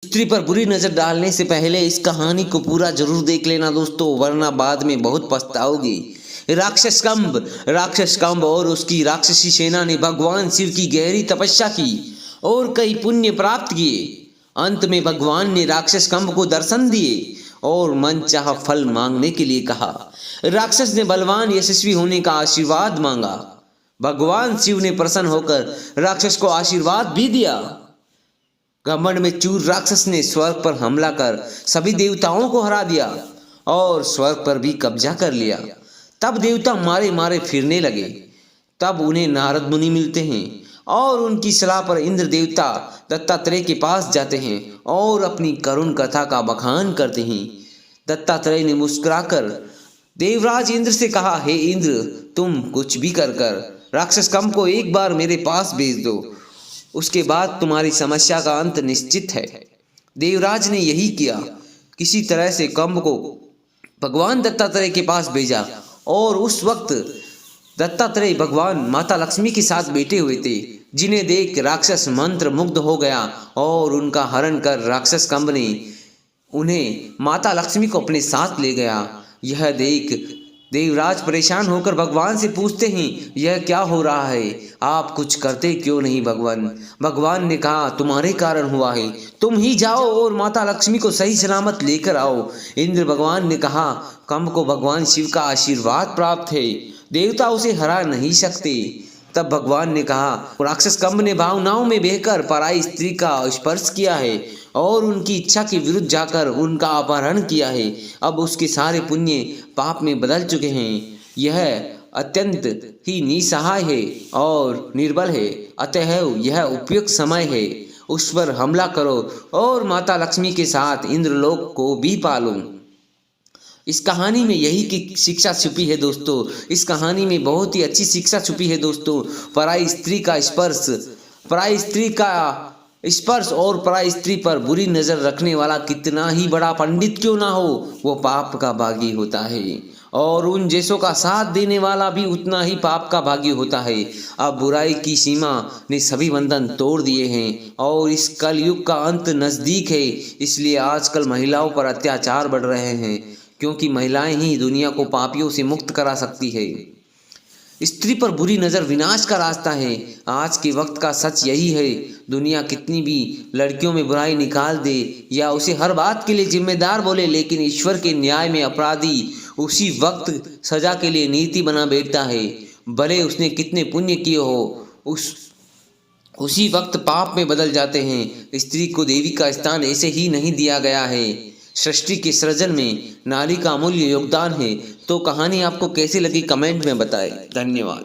स्त्री पर बुरी नजर डालने से पहले इस कहानी को पूरा जरूर देख लेना दोस्तों, वरना बाद में बहुत पछताओगे। राक्षस कंब और उसकी राक्षसी सेना ने भगवान शिव की गहरी तपस्या की और कई पुण्य प्राप्त किए। अंत में भगवान ने राक्षस कंब को दर्शन दिए और मनचाहा फल मांगने के लिए कहा। राक्षस ने बलवान यशस्वी होने का आशीर्वाद मांगा। भगवान शिव ने प्रसन्न होकर राक्षस को आशीर्वाद भी दिया। घमंड में चूर राक्षस ने स्वर्ग पर हमला कर सभी देवताओं को हरा दिया और स्वर्ग पर भी कब्जा कर लिया। तब देवता मारे मारे फिरने लगे। तब उन्हें नारद मुनि मिलते हैं और उनकी सलाह पर इंद्र देवता दत्तात्रेय के पास जाते हैं और अपनी करुण कथा का बखान करते हैं। दत्तात्रेय ने मुस्कुराकर देवराज इंद्र से कहा, हे इंद्र, तुम कुछ भी कर राक्षस कंब को एक बार मेरे पास भेज दो, उसके बाद तुम्हारी समस्या का अंत निश्चित है। देवराज ने यही किया। किसी तरह से कंब को भगवान दत्तात्रेय के पास भेजा और उस वक्त दत्तात्रेय भगवान माता लक्ष्मी के साथ बैठे हुए थे, जिन्हें देख राक्षस मंत्र मुग्ध हो गया और उनका हरण कर राक्षस कंब ने उन्हें माता लक्ष्मी को अपने साथ ले गया। यह देख देवराज परेशान होकर भगवान से पूछते हैं, यह क्या हो रहा है, आप कुछ करते क्यों नहीं भगवान? भगवान ने कहा, तुम्हारे कारण हुआ है, तुम ही जाओ और माता लक्ष्मी को सही सलामत लेकर आओ। इंद्र भगवान ने कहा, कंब को भगवान शिव का आशीर्वाद प्राप्त है, देवता उसे हरा नहीं सकते। तब भगवान ने कहा, राक्षस कंब ने भावनाओं में बहकर पराई स्त्री का स्पर्श किया है और उनकी इच्छा के विरुद्ध जाकर उनका अपहरण किया है। अब उसके सारे पुण्य पाप में बदल चुके हैं। यह अत्यंत ही निसहाय है और निर्बल है, अतः यह उपयुक्त समय है, उस पर हमला करो और माता लक्ष्मी के साथ इंद्रलोक को भी पालो। इस कहानी में यही की शिक्षा छुपी है दोस्तों। इस कहानी में बहुत ही अच्छी शिक्षा छुपी है दोस्तों। पराई स्त्री का स्पर्श और पराई स्त्री पर बुरी नजर रखने वाला कितना ही बड़ा पंडित क्यों ना हो, वो पाप का भागी होता है और उन जैसों का साथ देने वाला भी उतना ही पाप का भागी होता है। अब बुराई की सीमा ने सभी बंधन तोड़ दिए हैं और इस कलयुग का अंत नजदीक है। इसलिए आजकल महिलाओं पर अत्याचार बढ़ रहे हैं, क्योंकि महिलाएं ही दुनिया को पापियों से मुक्त करा सकती है। स्त्री पर बुरी नज़र विनाश का रास्ता है। आज के वक्त का सच यही है। दुनिया कितनी भी लड़कियों में बुराई निकाल दे या उसे हर बात के लिए जिम्मेदार बोले, लेकिन ईश्वर के न्याय में अपराधी उसी वक्त सजा के लिए नीति बना बैठता है। भले उसने कितने पुण्य किए हो, उसी वक्त पाप में बदल जाते हैं। स्त्री को देवी का स्थान ऐसे ही नहीं दिया गया है। सृष्टि के सृजन में नारी का अमूल्य योगदान है। तो कहानी आपको कैसी लगी कमेंट में बताएं। धन्यवाद।